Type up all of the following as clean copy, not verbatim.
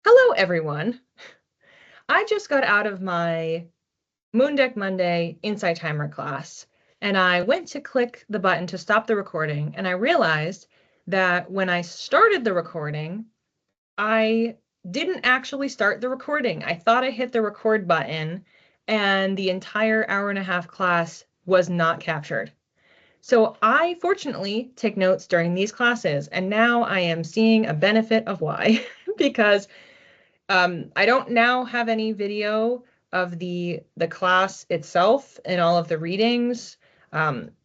Hello, everyone. I just got out of my Moon Deck Monday Insight Timer class, and I went to click the button to stop the recording, and I realized that when I started the recording, I didn't actually start the recording. I thought I hit the record button, and the entire hour and a half class was not captured. So I fortunately take notes during these classes, and now I am seeing a benefit of why, because I don't now have any video of the class itself and all of the readings.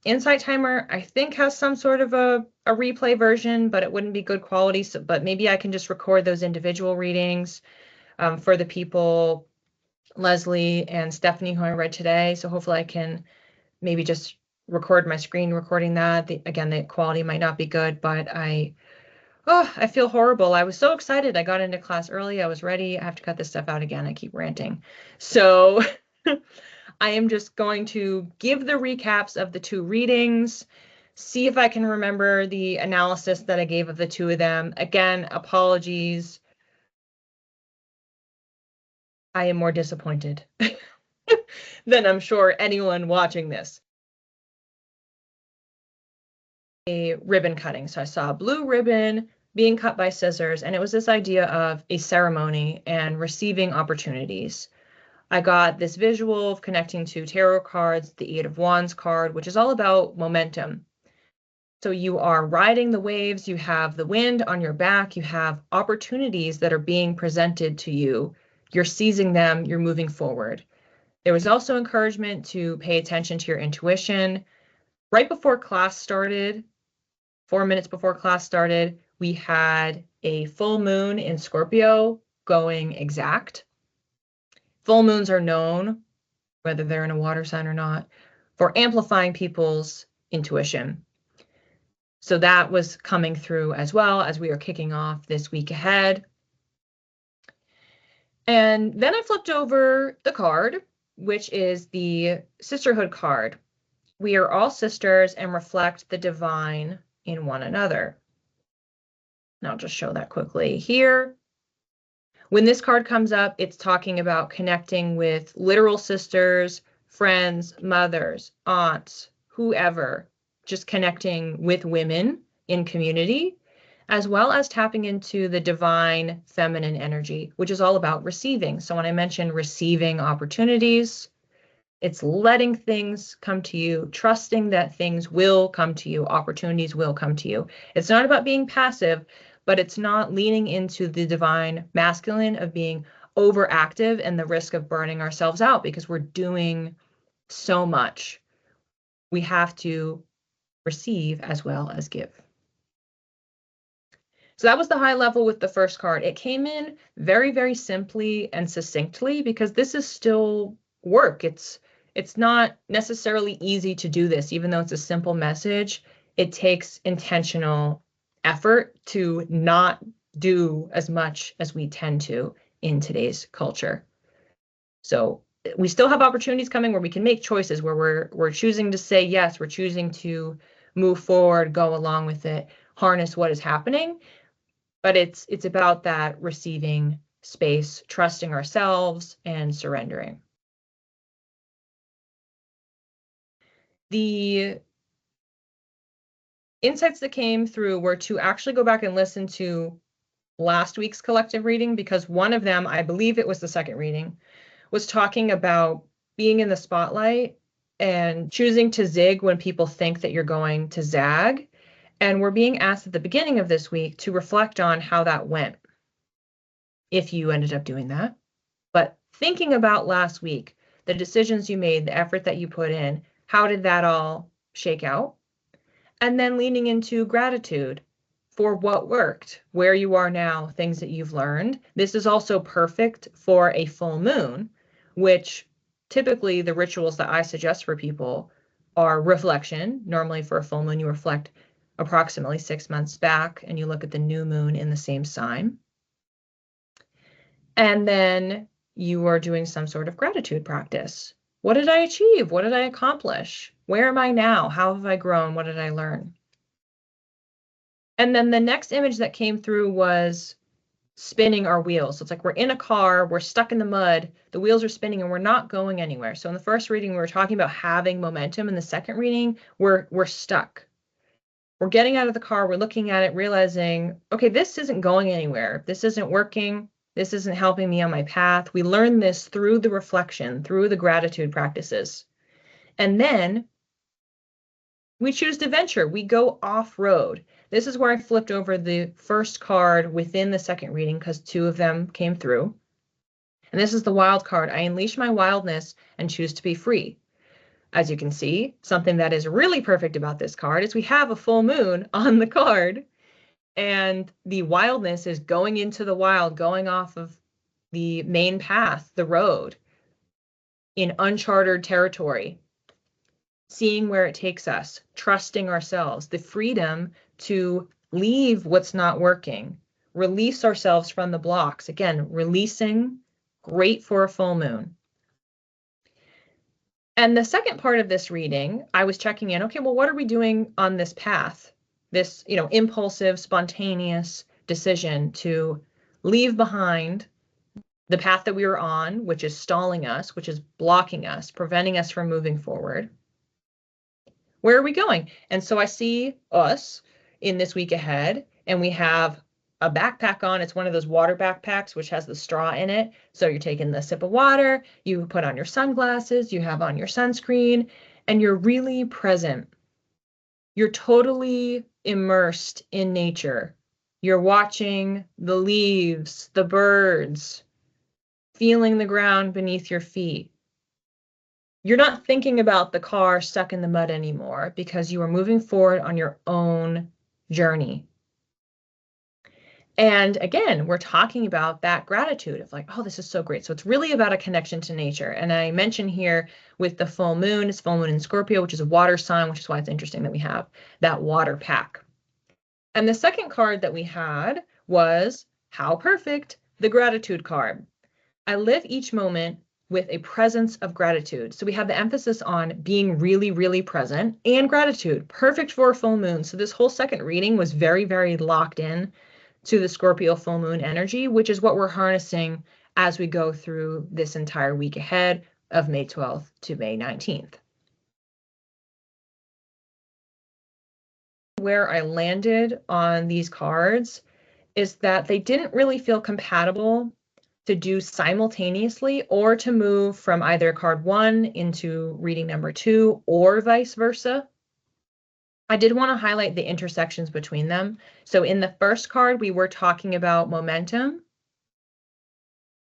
Insight Timer, I think, has some sort of a replay version, but it wouldn't be good quality. So, but maybe I can just record those individual readings for the people, Leslie and Stephanie, who I read today. So hopefully I can maybe just record my screen recording that. Again, the quality might not be good, but I feel horrible. I was so excited. I got into class early. I was ready. I have to cut this stuff out again. I keep ranting. So I am just going to give the recaps of the two readings, see if I can remember the analysis that I gave of the two of them. Again, apologies. I am more disappointed than I'm sure anyone watching this. A ribbon cutting. So I saw a blue ribbon being cut by scissors, and it was this idea of a ceremony and receiving opportunities. I got this visual of connecting to tarot cards, the Eight of Wands card, which is all about momentum. So you are riding the waves, you have the wind on your back, you have opportunities that are being presented to you. You're seizing them, you're moving forward. There was also encouragement to pay attention to your intuition. Right before class started, 4 minutes before class started, we had a full moon in Scorpio going exact. Full moons are known, whether they're in a water sign or not, for amplifying people's intuition. So that was coming through as well as we are kicking off this week ahead. And then I flipped over the card, which is the sisterhood card. We are all sisters and reflect the divine in one another. And I'll just show that quickly here. When this card comes up, it's talking about connecting with literal sisters, friends, mothers, aunts, whoever, just connecting with women in community, as well as tapping into the divine feminine energy, which is all about receiving. So when I mentioned receiving opportunities, it's letting things come to you, trusting that things will come to you, opportunities will come to you. It's not about being passive, but it's not leaning into the divine masculine of being overactive and the risk of burning ourselves out because we're doing so much. We have to receive as well as give. So that was the high level with the first card. It came in very, very simply and succinctly because this is still work. It's not necessarily easy to do this, even though it's a simple message. It takes intentional effort to not do as much as we tend to in today's culture. So we still have opportunities coming where we can make choices, where we're choosing to say yes, we're choosing to move forward, go along with it, harness what is happening. But it's about that receiving space, trusting ourselves, and surrendering. The insights that came through were to actually go back and listen to last week's collective reading, because one of them, I believe it was the second reading, was talking about being in the spotlight and choosing to zig when people think that you're going to zag. And we're being asked at the beginning of this week to reflect on how that went, if you ended up doing that. But thinking about last week, the decisions you made, the effort that you put in, how did that all shake out? And then leaning into gratitude for what worked, where you are now, things that you've learned. This is also perfect for a full moon, which typically the rituals that I suggest for people are reflection. Normally for a full moon, you reflect approximately 6 months back and you look at the new moon in the same sign. And then you are doing some sort of gratitude practice. What did I achieve? What did I accomplish? Where am I now? How have I grown? What did I learn? And then the next image that came through was spinning our wheels. So it's like we're in a car, we're stuck in the mud, the wheels are spinning and we're not going anywhere. So in the first reading, we were talking about having momentum. In the second reading, we're stuck. We're getting out of the car, we're looking at it, realizing, okay, this isn't going anywhere. This isn't working. This isn't helping me on my path. We learn this through the reflection, through the gratitude practices. And then we choose to venture. We go off-road. This is where I flipped over the first card within the second reading because 2 of them came through. And this is the wild card. I unleash my wildness and choose to be free. As you can see, something that is really perfect about this card is we have a full moon on the card. And the wildness is going into the wild, going off of the main path, the road, in uncharted territory, seeing where it takes us, trusting ourselves, the freedom to leave what's not working, release ourselves from the blocks. Again, releasing, great for a full moon. And the second part of this reading, I was checking in, okay, well, what are we doing on this path? This, impulsive, spontaneous decision to leave behind the path that we were on, which is stalling us, which is blocking us, preventing us from moving forward. Where are we going? And so I see us in this week ahead, and we have a backpack on. It's one of those water backpacks, which has the straw in it. So you're taking the sip of water, you put on your sunglasses, you have on your sunscreen, and you're really present. You're totally immersed in nature. You're watching the leaves, the birds, feeling the ground beneath your feet. You're not thinking about the car stuck in the mud anymore because you are moving forward on your own journey. And again, we're talking about that gratitude of like, oh, this is so great. So it's really about a connection to nature. And I mentioned here with the full moon, it's full moon in Scorpio, which is a water sign, which is why it's interesting that we have that water pack. And the second card that we had was, how perfect, the gratitude card. I live each moment with a presence of gratitude. So we have the emphasis on being really, really present and gratitude, perfect for a full moon. So this whole second reading was very, very locked in to the Scorpio full moon energy, which is what we're harnessing as we go through this entire week ahead of May 12th to May 19th. Where I landed on these cards is that they didn't really feel compatible to do simultaneously or to move from either card 1 into reading number 2 or vice versa. I did want to highlight the intersections between them. So in the first card, we were talking about momentum.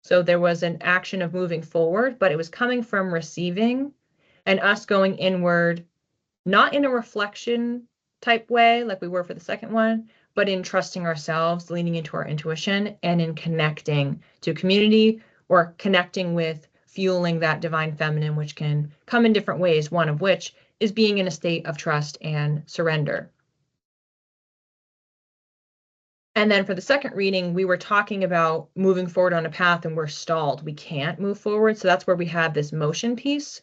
So there was an action of moving forward, but it was coming from receiving and us going inward, not in a reflection type way like we were for the second one, but in trusting ourselves, leaning into our intuition, and in connecting to community or connecting with fueling that divine feminine, which can come in different ways, one of which is being in a state of trust and surrender. And then for the second reading, we were talking about moving forward on a path and we're stalled. We can't move forward. So that's where we had this motion piece.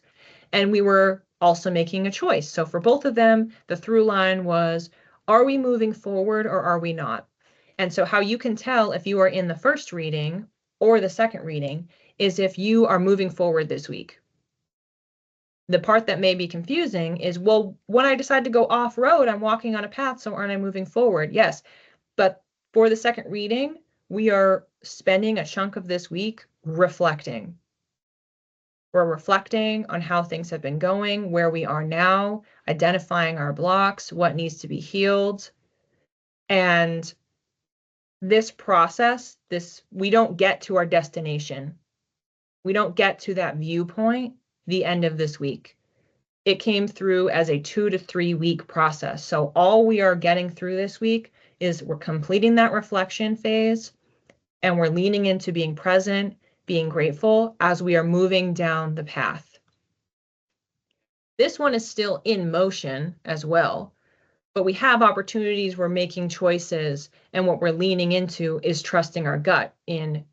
And we were also making a choice. So for both of them, the through line was, are we moving forward or are we not? And so how you can tell if you are in the first reading or the second reading is if you are moving forward this week. The part that may be confusing is, well, when I decide to go off-road, I'm walking on a path, so aren't I moving forward? Yes, but for the second reading, we are spending a chunk of this week reflecting. We're reflecting on how things have been going, where we are now, identifying our blocks, what needs to be healed. And this process, we don't get to our destination. We don't get to that viewpoint the end of this week. It came through as a 2 to 3 week process. So all we are getting through this week is we're completing that reflection phase and we're leaning into being present, being grateful as we are moving down the path. This one is still in motion as well, but we have opportunities, we're making choices, and what we're leaning into is trusting our gut in,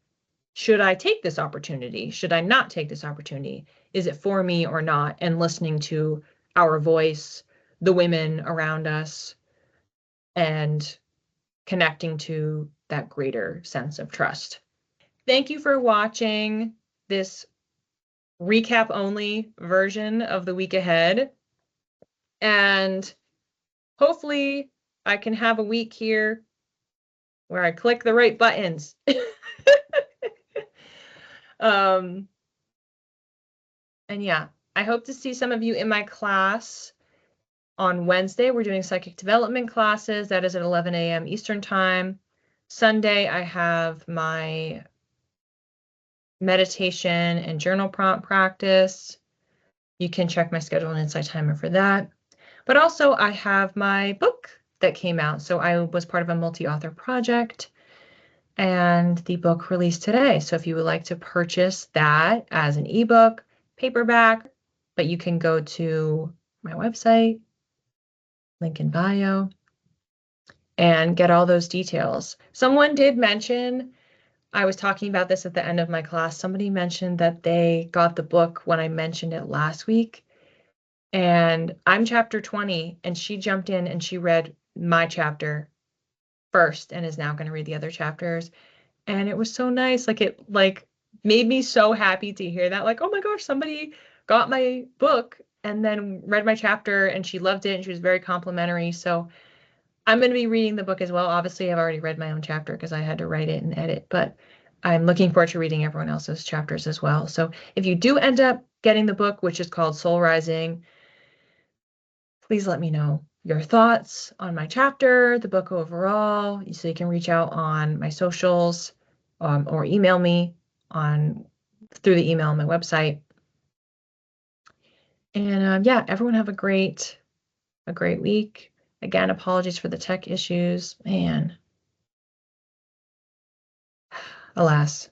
should I take this opportunity? Should I not take this opportunity? Is it for me or not? And listening to our voice, the women around us, and connecting to that greater sense of trust. Thank you for watching this recap only version of the week ahead. And hopefully I can have a week here where I click the right buttons. And yeah, I hope to see some of you in my class on Wednesday. We're doing psychic development classes. That is at 11 a.m. Eastern time. Sunday, I have my meditation and journal prompt practice. You can check my schedule and Insight Timer for that. But also, I have my book that came out. So I was part of a multi-author project, and the book released today. So if you would like to purchase that as an ebook, paperback, but you can go to my website, link in bio, and get all those details. Someone did mention, I was talking about this at the end of my class, somebody mentioned that they got the book when I mentioned it last week. And I'm chapter 20, and she jumped in and she read my chapter first and is now going to read the other chapters. And it was so nice. Like, it made me so happy to hear that. Like, oh my gosh, somebody got my book and then read my chapter and she loved it and she was very complimentary. So I'm going to be reading the book as well. Obviously, I've already read my own chapter because I had to write it and edit, but I'm looking forward to reading everyone else's chapters as well. So if you do end up getting the book, which is called Soul Rising, please let me know your thoughts on my chapter, the book overall, so you can reach out on my socials or email me through the email on my website. And yeah, everyone have a great week. Again, apologies for the tech issues. Man, alas.